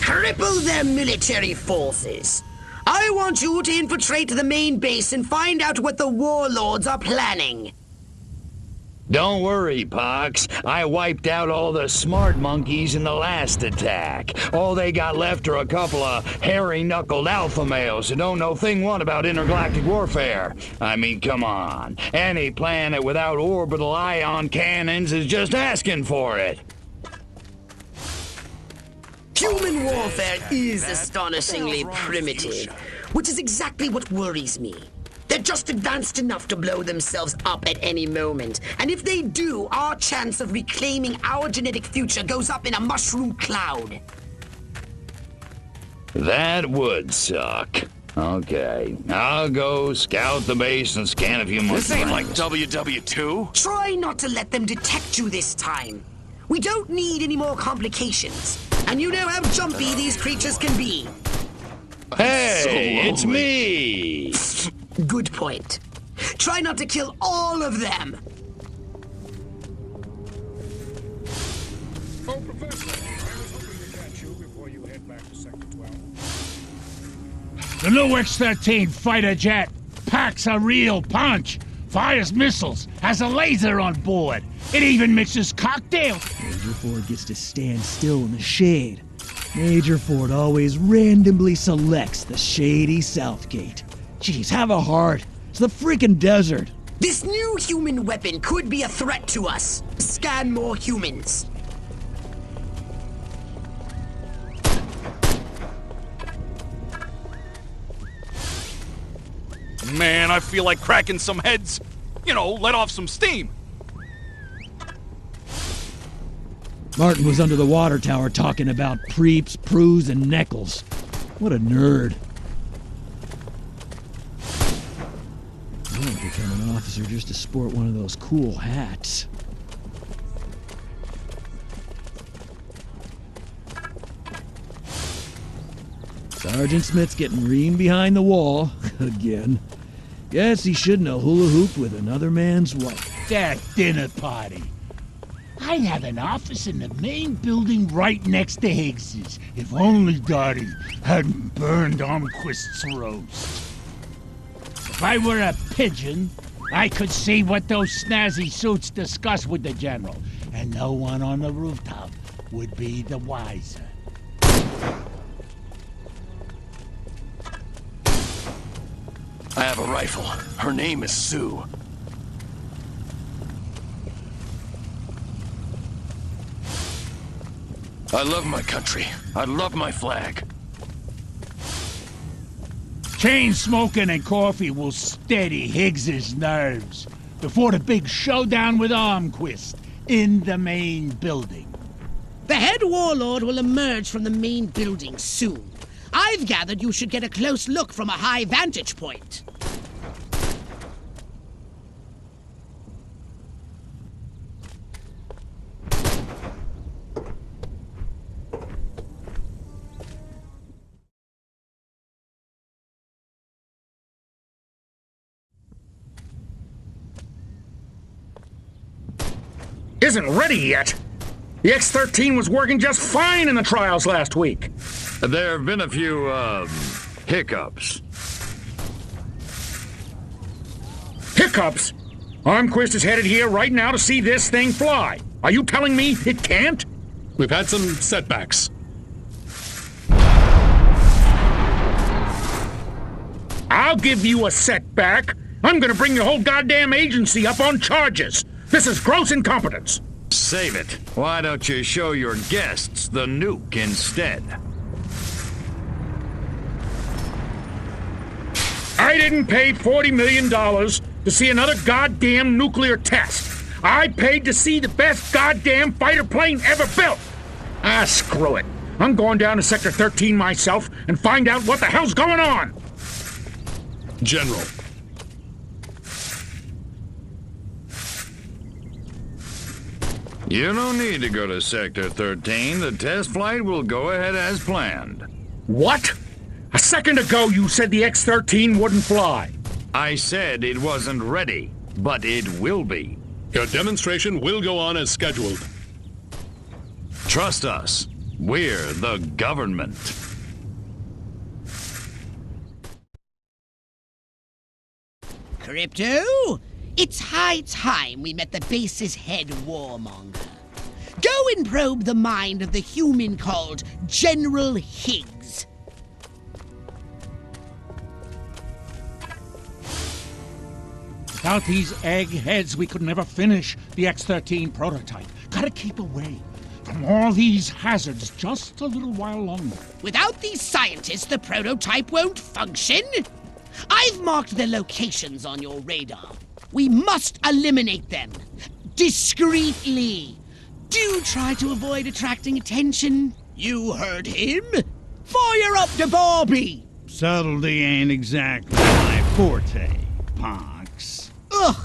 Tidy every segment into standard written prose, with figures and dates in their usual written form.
Cripple their military forces. I want you to infiltrate the main base and find out what the warlords are planning. Don't worry, Pox. I wiped out all the smart monkeys in the last attack. All they got left are a couple of hairy-knuckled alpha males who don't know thing one about intergalactic warfare. I mean, come on. Any planet without orbital ion cannons is just asking for it. Human warfare is astonishingly primitive, which is exactly what worries me. They're just advanced enough to blow themselves up at any moment. And if they do, our chance of reclaiming our genetic future goes up in a mushroom cloud. That would suck. Okay, I'll go scout the base and scan a few more This ain't like things. WW2. Try not to let them detect you this time. We don't need any more complications. And you know how jumpy these creatures can be. Hey, it's lonely. me! Good point. Try not to kill all of them. Oh, Professor, I was hoping to catch you before you head back to Sector 12. The new X-13 fighter jet packs a real punch, fires missiles, has a laser on board. It even mixes cocktails. Major Ford gets to stand still in the shade. Major Ford always randomly selects the shady Southgate. Jeez, have a heart. It's the freaking desert. This new human weapon could be a threat to us. Scan more humans. Man, I feel like cracking some heads. You know, let off some steam. Martin was under the water tower talking about preeps, proos, and neckles. What a nerd. I want to become an officer just to sport one of those cool hats. Sergeant Smith's getting reamed behind the wall. Again. Guess he shouldn't have hula hooped with another man's wife. That dinner party. I'd have an office in the main building right next to Higgs's. If only Dottie hadn't burned Armquist's roast. If I were a pigeon, I could see what those snazzy suits discuss with the general, and no one on the rooftop would be the wiser. I have a rifle. Her name is Sue. I love my country. I love my flag. Chain smoking and coffee will steady Higgs's nerves before the big showdown with Armquist in the main building. The head warlord will emerge from the main building soon. I've gathered you should get a close look from a high vantage point. Isn't ready yet. The X-13 was working just fine in the trials last week. There have been a few, hiccups. Hiccups? Armquist is headed here right now to see this thing fly. Are you telling me it can't? We've had some setbacks. I'll give you a setback. I'm gonna bring your whole goddamn agency up on charges. This is gross incompetence. Save it. Why don't you show your guests the nuke instead? I didn't pay $40 million to see another goddamn nuclear test. I paid to see the best goddamn fighter plane ever built. Ah, screw it. I'm going down to Sector 13 myself and find out what the hell's going on. General. You don't need to go to Sector 13. The test flight will go ahead as planned. What? A second ago you said the X-13 wouldn't fly. I said it wasn't ready, but it will be. Your demonstration will go on as scheduled. Trust us. We're the government. Crypto, it's high time we met the base's head warmonger. Go and probe the mind of the human called General Higgs. Without these eggheads, we could never finish the X-13 prototype. Gotta keep away from all these hazards just a little while longer. Without these scientists, the prototype won't function. I've marked their locations on your radar. We must eliminate them. Discreetly. Do try to avoid attracting attention. You heard him. Fire up the Barbie! Subtlety ain't exactly my forte, Pox. Ugh!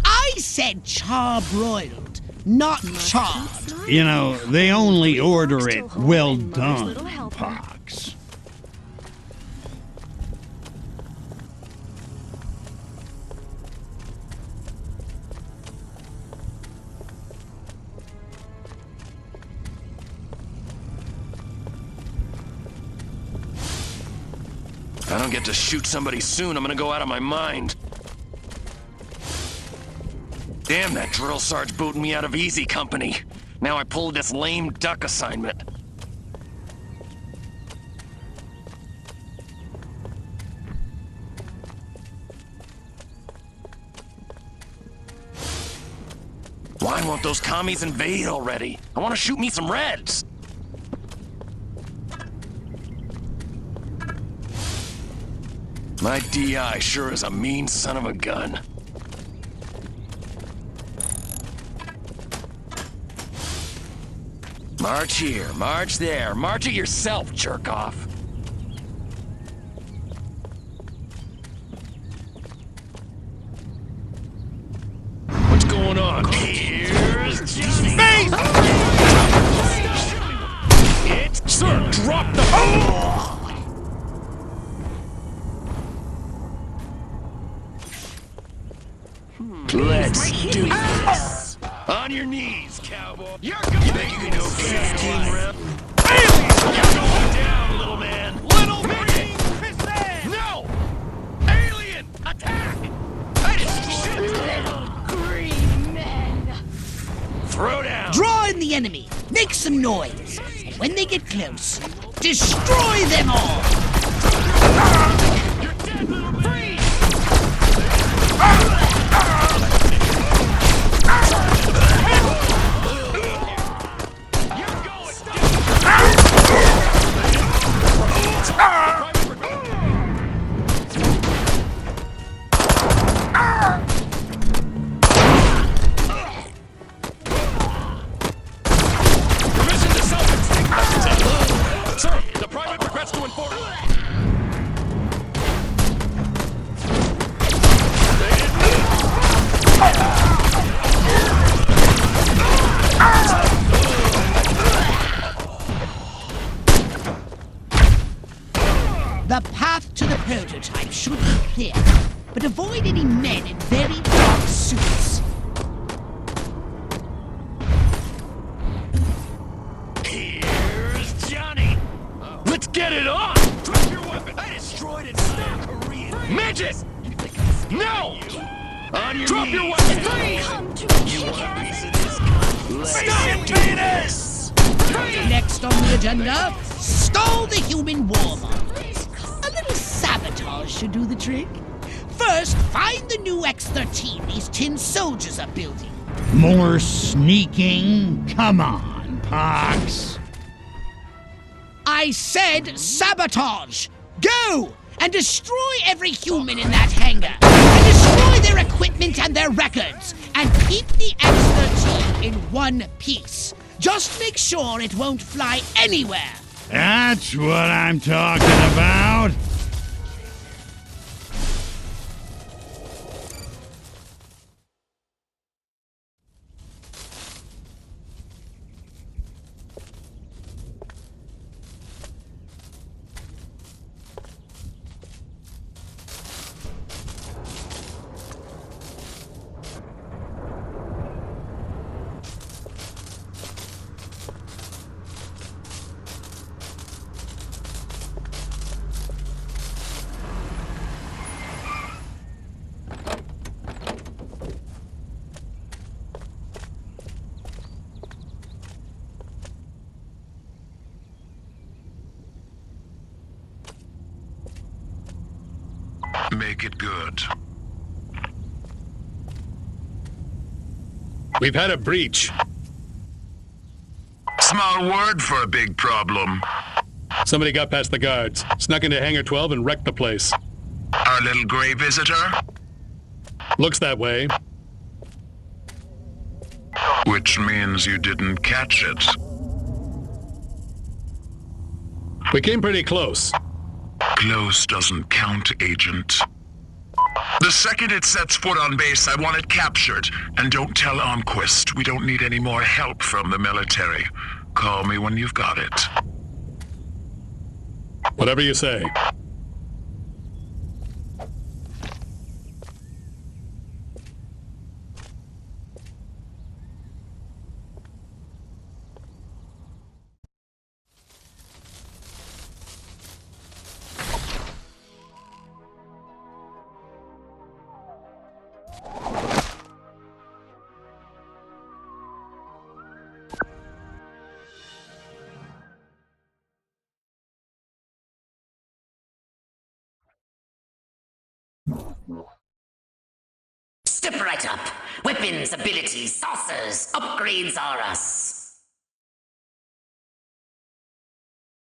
I said charbroiled, not charred. You know, they only order it well done, Pox. If I don't get to shoot somebody soon, I'm gonna go out of my mind. Damn, that drill sarge booted me out of Easy Company. Now I pulled this lame duck assignment. Why won't those commies invade already? I want to shoot me some Reds. My DI sure is a mean son of a gun. March here, march there, march it yourself, jerk off. What's going on? Here's space! It's sir, drop the Let's do this. On your knees, cowboy. You think you can do 15 reps? You're going down, little man. Little green piston! No! Alien! Attack! Little green men. Throw down! Draw in the enemy. Make some noise. And when they get close, destroy them all! You're dead, little freeze! The path to the prototype should be clear, but avoid any men in very dark suits. Here's Johnny! Let's get it on! Drop your weapon! I destroyed it! Korean! Midget! No! On your Drop your weapon! Freeze! You want a piece of this? Stop penis! Next on the agenda, stall the human warmonger. A little sabotage should do the trick. First, find the new X-13 these tin soldiers are building. More sneaking? Come on, Pox. I said sabotage! Go! And destroy every human in that hangar! And destroy their equipment and their records! And keep the X-13 in one piece. Just make sure it won't fly anywhere! That's what I'm talking about. make it good. We've had a breach. Small word for a big problem. Somebody got past the guards, snuck into Hangar 12 and wrecked the place. Our little gray visitor? Looks that way. Which means you didn't catch it. We came pretty close. Close doesn't count, Agent. The second it sets foot on base, I want it captured. And don't tell Enquist. We don't need any more help from the military. Call me when you've got it. Whatever you say. Step right up. Weapons, abilities, saucers, upgrades are us.